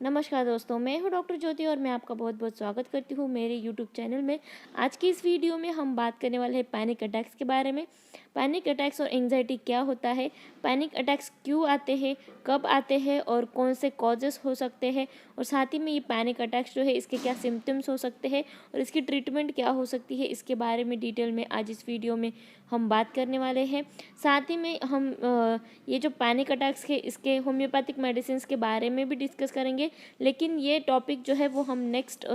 नमस्कार दोस्तों, मैं हूं डॉक्टर ज्योति और मैं आपका बहुत बहुत स्वागत करती हूं मेरे यूट्यूब चैनल में। आज की इस वीडियो में हम बात करने वाले हैं पैनिक अटैक्स के बारे में। पैनिक अटैक्स और एंजाइटी क्या होता है, पैनिक अटैक्स क्यों आते हैं, कब आते हैं और कौन से कॉजेस हो सकते हैं, और साथ ही में ये पैनिक अटैक्स जो है इसके क्या सिम्टम्स हो सकते हैं और इसकी ट्रीटमेंट क्या हो सकती है, इसके बारे में डिटेल में आज इस वीडियो में हम बात करने वाले हैं। साथ ही में हम ये जो पैनिक अटैक्स के इसके होम्योपैथिक मेडिसिन के बारे में भी डिस्कस करेंगे, लेकिन ये टॉपिक जो है वो हम नेक्स्ट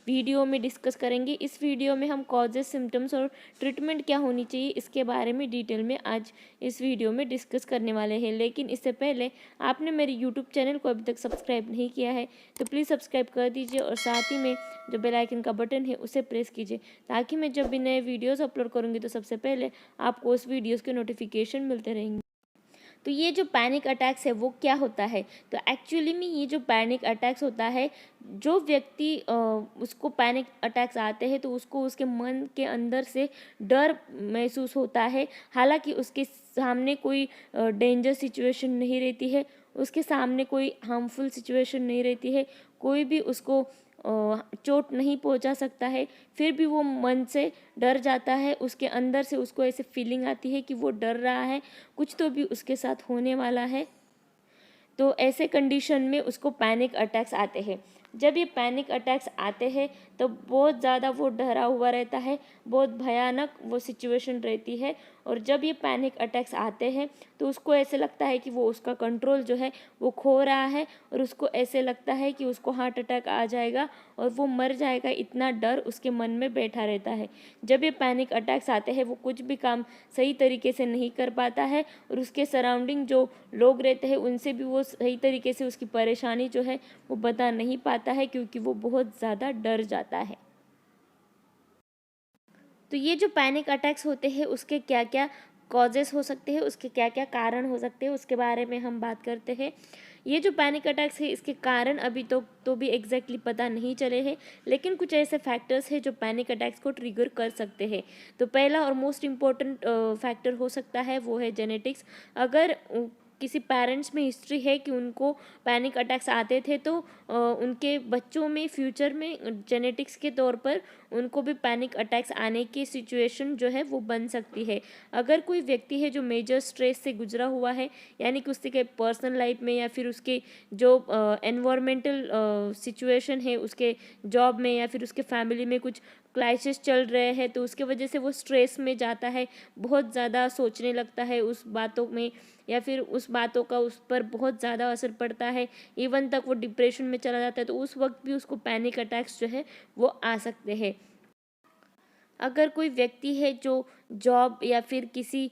वीडियो में डिस्कस करेंगे। इस वीडियो में हम कॉजेस, सिम्टम्स और ट्रीटमेंट क्या होनी चाहिए इसके बारे में डिटेल में आज इस वीडियो में डिस्कस करने वाले हैं। लेकिन इससे पहले आपने मेरे यूट्यूब चैनल को अभी तक सब्सक्राइब नहीं किया है तो प्लीज़ सब्सक्राइब कर दीजिए और साथ ही में जो बेल आइकन का बटन है उसे प्रेस कीजिए, ताकि मैं जब भी नए वीडियोज़ अपलोड करूँगी तो सबसे पहले आपको उस वीडियोज़ के नोटिफिकेशन मिलते रहेंगे। तो ये जो पैनिक अटैक्स है वो क्या होता है, तो एक्चुअली में ये जो पैनिक अटैक्स होता है, जो व्यक्ति उसको पैनिक अटैक्स आते हैं तो उसको उसके मन के अंदर से डर महसूस होता है। हालांकि उसके सामने कोई डेंजर सिचुएशन नहीं रहती है, उसके सामने कोई हार्मफुल सिचुएशन नहीं रहती है, कोई भी उसको चोट नहीं पहुंचा सकता है, फिर भी वो मन से डर जाता है। उसके अंदर से उसको ऐसे फीलिंग आती है कि वो डर रहा है, कुछ तो भी उसके साथ होने वाला है। तो ऐसे कंडीशन में उसको पैनिक अटैक्स आते हैं। जब ये पैनिक अटैक्स आते हैं तो बहुत ज़्यादा वो डरा हुआ रहता है, बहुत भयानक वो सिचुएशन रहती है। और जब ये पैनिक अटैक्स आते हैं तो उसको ऐसे लगता है कि वो उसका कंट्रोल जो है वो खो रहा है, और उसको ऐसे लगता है कि उसको हार्ट अटैक आ जाएगा और वो मर जाएगा, इतना डर उसके मन में बैठा रहता है। जब ये पैनिक अटैक्स आते हैं वो कुछ भी काम सही तरीके से नहीं कर पाता है, और उसके सराउंडिंग जो लोग रहते हैं उनसे भी वो सही तरीके से उसकी परेशानी जो है वो बता नहीं पाता है, क्योंकि वो बहुत ज़्यादा डर जाता है। तो ये जो पैनिक अटैक्स होते हैं उसके क्या क्या कॉजेस हो सकते हैं, उसके क्या क्या कारण हो सकते हैं, उसके बारे में हम बात करते हैं। ये जो पैनिक अटैक्स है इसके कारण अभी तो भी एग्जैक्टली पता नहीं चले हैं, लेकिन कुछ ऐसे फैक्टर्स हैं जो पैनिक अटैक्स को ट्रिगर कर सकते हैं। तो पहला और मोस्ट इम्पोर्टेंट फैक्टर हो सकता है वो है जेनेटिक्स। अगर किसी पेरेंट्स में हिस्ट्री है कि उनको पैनिक अटैक्स आते थे तो उनके बच्चों में फ्यूचर में जेनेटिक्स के तौर पर उनको भी पैनिक अटैक्स आने की सिचुएशन जो है वो बन सकती है। अगर कोई व्यक्ति है जो मेजर स्ट्रेस से गुजरा हुआ है, यानी कि उसके पर्सनल लाइफ में या फिर उसके जो एनवायरमेंटल सिचुएशन है, उसके जॉब में या फिर उसके फैमिली में कुछ क्राइसिस चल रहे हैं, तो उसके वजह से वो स्ट्रेस में जाता है, बहुत ज़्यादा सोचने लगता है उस बातों में, या फिर उस बातों का उस पर बहुत ज़्यादा असर पड़ता है, इवन तक वो डिप्रेशन में चला जाता है, तो उस वक्त भी उसको पैनिक अटैक्स जो है वो आ सकते हैं। अगर कोई व्यक्ति है जो जॉब या फिर किसी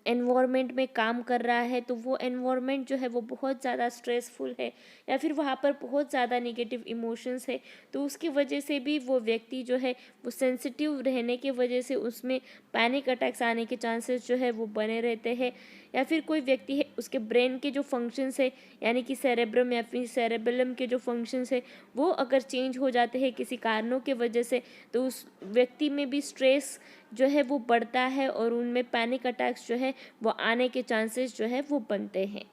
एनवायरनमेंट में काम कर रहा है, तो वो एनवायरनमेंट जो है वो बहुत ज़्यादा स्ट्रेसफुल है, या फिर वहाँ पर बहुत ज़्यादा नेगेटिव इमोशंस है, तो उसकी वजह से भी वो व्यक्ति जो है वो सेंसिटिव रहने की वजह से उसमें पैनिक अटैक्स आने के चांसेस जो है वो बने रहते हैं। या फिर कोई व्यक्ति है उसके ब्रेन के जो फंक्शंस है, यानी कि सेरेब्रम या फिर सेरेबेलम के जो फंक्शंस है वो अगर चेंज हो जाते हैं किसी कारणों के वजह से, तो उस व्यक्ति में भी स्ट्रेस जो है वो बढ़ता है और उनमें पैनिक अटैक्स जो है वो आने के चांसेस जो है वो बनते हैं।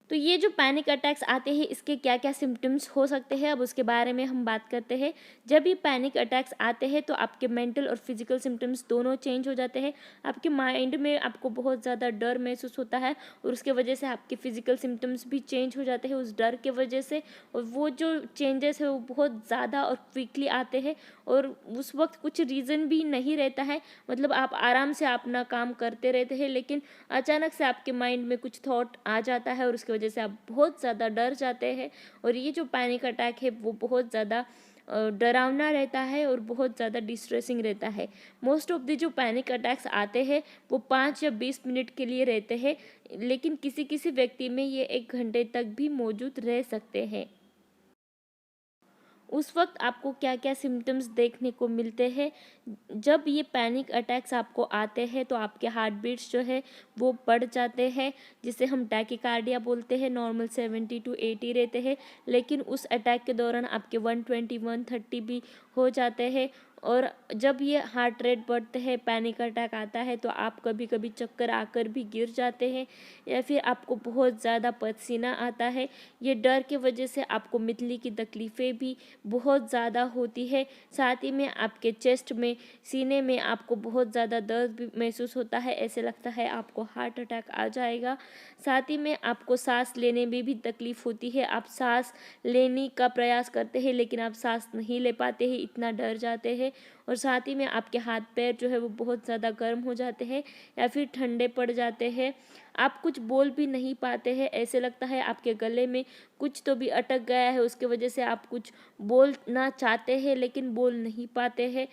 तो ये जो पैनिक अटैक्स आते हैं इसके क्या क्या सिम्टम्स हो सकते हैं, अब उसके बारे में हम बात करते हैं। जब ये पैनिक अटैक्स आते हैं तो आपके मेंटल और फिजिकल सिम्टम्स दोनों चेंज हो जाते हैं। आपके माइंड में आपको बहुत ज़्यादा डर महसूस होता है, और उसके वजह से आपके फिजिकल सिम्टम्स भी चेंज हो जाते हैं उस डर के वजह से, और वो जो चेंजेस है वो बहुत ज़्यादा और क्विकली आते हैं, और उस वक्त कुछ रीज़न भी नहीं रहता है, मतलब आप आराम से अपना काम करते रहते हैं, लेकिन अचानक से आपके माइंड में कुछ थॉट आ जाता है और उसकी वजह से आप बहुत ज़्यादा डर जाते हैं। और ये जो पैनिक अटैक है वो बहुत ज़्यादा डरावना रहता है और बहुत ज़्यादा डिस्ट्रेसिंग रहता है। मोस्ट ऑफ द जो पैनिक अटैक्स आते हैं वो 5 या 20 मिनट के लिए रहते हैं, लेकिन किसी किसी व्यक्ति में ये 1 घंटे तक भी मौजूद रह सकते हैं। उस वक्त आपको क्या क्या सिम्टम्स देखने को मिलते हैं, जब ये पैनिक अटैक्स आपको आते हैं तो आपके हार्ट बीट्स जो है वो बढ़ जाते हैं, जिसे हम टैकीकार्डिया बोलते हैं। नॉर्मल 70 to 80 रहते हैं, लेकिन उस अटैक के दौरान आपके 120 130 भी हो जाते हैं, और जब ये हार्ट रेट बढ़ते हैं, पैनिक अटैक आता है, तो आप कभी कभी चक्कर आकर भी गिर जाते हैं या फिर आपको बहुत ज़्यादा पसीना आता है। ये डर की वजह से आपको मितली की तकलीफ़ें भी बहुत ज़्यादा होती है। साथ ही में आपके चेस्ट में, सीने में आपको बहुत ज़्यादा दर्द भी महसूस होता है, ऐसे लगता है आपको हार्ट अटैक आ जाएगा। साथ ही में आपको सांस लेने में भी तकलीफ़ होती है। आप सांस लेने का प्रयास करते हैं लेकिन आप सांस नहीं ले पाते हैं, इतना डर जाते हैं। और साथ ही में आपके हाथ पैर जो है वो बहुत ज़्यादा गर्म हो जाते हैं या फिर ठंडे पड़ जाते हैं। आप कुछ बोल भी नहीं पाते हैं, ऐसे लगता है आपके गले में कुछ तो भी अटक गया है, उसके वजह से आप कुछ बोलना चाहते हैं लेकिन बोल नहीं पाते हैं।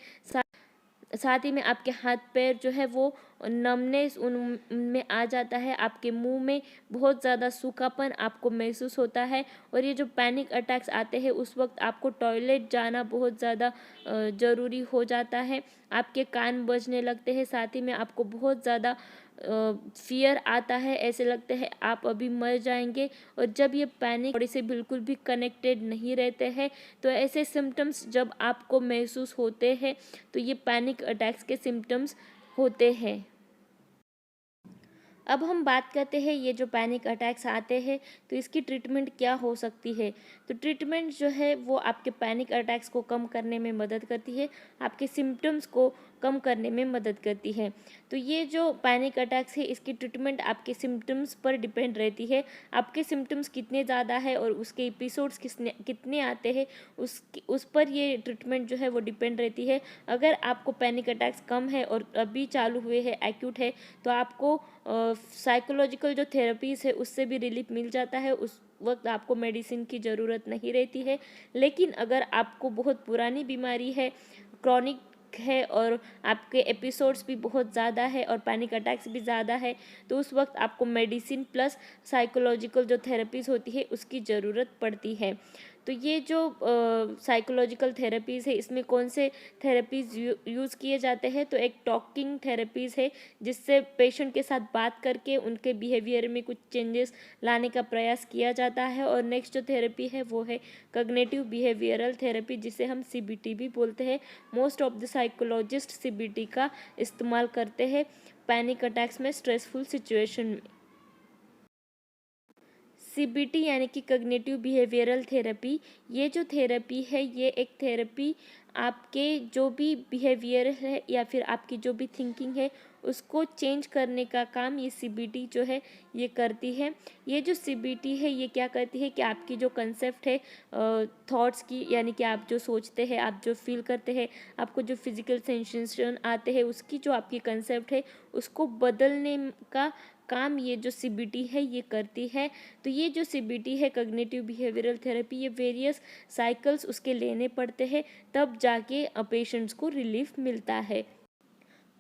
साथ ही में आपके हाथ पैर जो है वो नमनेस उनमें आ जाता है। आपके मुंह में बहुत ज़्यादा सूखापन आपको महसूस होता है। और ये जो पैनिक अटैक्स आते हैं उस वक्त आपको टॉयलेट जाना बहुत ज़्यादा ज़रूरी हो जाता है। आपके कान बजने लगते हैं, साथ ही में आपको बहुत ज़्यादा फियर आता है, ऐसे लगते हैं आप अभी मर जाएंगे। और जब ये पैनिक बॉडी से बिल्कुल भी कनेक्टेड नहीं रहते हैं, तो ऐसे सिम्टम्स जब आपको महसूस होते हैं तो ये पैनिक अटैक्स के सिम्टम्स होते हैं। अब हम बात करते हैं ये जो पैनिक अटैक्स आते हैं तो इसकी ट्रीटमेंट क्या हो सकती है। तो ट्रीटमेंट जो है वो आपके पैनिक अटैक्स को कम करने में मदद करती है, आपके सिम्टम्स को कम करने में मदद करती है। तो ये जो पैनिक अटैक्स है इसकी ट्रीटमेंट आपके सिम्टम्स पर डिपेंड रहती है। आपके सिम्टम्स कितने ज़्यादा है और उसके एपिसोड्स कितने आते हैं उस पर ये ट्रीटमेंट जो है वो डिपेंड रहती है। अगर आपको पैनिक अटैक्स कम है और अभी चालू हुए हैं, एक्यूट है, तो आपको साइकोलॉजिकल जो थेरेपीज़ है उससे भी रिलीफ मिल जाता है, उस वक्त आपको मेडिसिन की ज़रूरत नहीं रहती है। लेकिन अगर आपको बहुत पुरानी बीमारी है, क्रॉनिक है और आपके एपिसोड्स भी बहुत ज़्यादा है और पैनिक अटैक्स भी ज़्यादा है, तो उस वक्त आपको मेडिसिन प्लस साइकोलॉजिकल जो थेरेपीज़ होती है उसकी ज़रूरत पड़ती है। तो ये जो साइकोलॉजिकल थेरेपीज़ है इसमें कौन से थेरेपीज़ यूज़ किए जाते हैं, तो एक टॉकिंग थेरेपीज़ है जिससे पेशेंट के साथ बात करके उनके बिहेवियर में कुछ चेंजेस लाने का प्रयास किया जाता है। और नेक्स्ट जो थेरेपी है वो है कॉग्निटिव बिहेवियरल थेरेपी, जिसे हम सीबीटी भी बोलते हैं। Most of the psychologist CBT का इस्तेमाल करते हैं पैनिक अटैक्स में, स्ट्रेसफुल सिचुएशन में। सीबीटी यानी कि कॉग्निटिव बिहेवियरल थेरेपी, ये जो थेरेपी है ये एक थेरेपी आपके जो भी बिहेवियर है या फिर आपकी जो भी थिंकिंग है उसको चेंज करने का काम ये सीबीटी जो है ये करती है। ये जो सीबीटी है ये क्या करती है कि आपकी जो कंसेप्ट है थॉट्स की, यानी कि आप जो सोचते हैं, आप जो फील करते हैं, आपको जो फिजिकल सेंसेशन आते हैं, उसकी जो आपकी कंसेप्ट है उसको बदलने का काम ये जो सीबीटी है ये करती है। तो ये जो सीबीटी है कॉग्निटिव बिहेवियरल थेरेपी, ये वेरियस साइकिल्स उसके लेने पड़ते हैं तब जाके पेशेंट्स को रिलीफ मिलता है।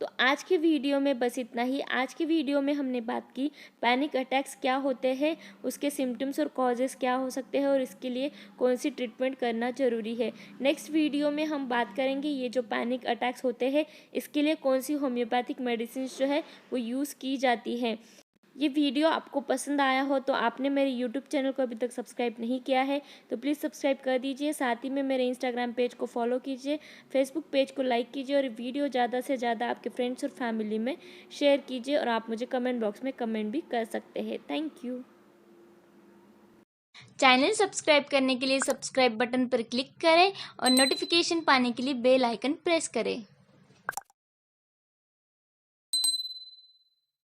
तो आज की वीडियो में बस इतना ही। आज की वीडियो में हमने बात की पैनिक अटैक्स क्या होते हैं, उसके सिम्टम्स और कॉजेज़ क्या हो सकते हैं और इसके लिए कौन सी ट्रीटमेंट करना ज़रूरी है। नेक्स्ट वीडियो में हम बात करेंगे ये जो पैनिक अटैक्स होते हैं इसके लिए कौन सी होम्योपैथिक मेडिसिन जो है वो यूज़ की जाती हैं। ये वीडियो आपको पसंद आया हो तो आपने मेरे यूट्यूब चैनल को अभी तक सब्सक्राइब नहीं किया है तो प्लीज़ सब्सक्राइब कर दीजिए। साथ ही में मेरे इंस्टाग्राम पेज को फॉलो कीजिए, फेसबुक पेज को लाइक कीजिए और वीडियो ज़्यादा से ज़्यादा आपके फ्रेंड्स और फैमिली में शेयर कीजिए। और आप मुझे कमेंट बॉक्स में कमेंट भी कर सकते हैं। Thank you. चैनल सब्सक्राइब करने के लिए सब्सक्राइब बटन पर क्लिक करें और नोटिफिकेशन पाने के लिए बेल आइकन प्रेस करें।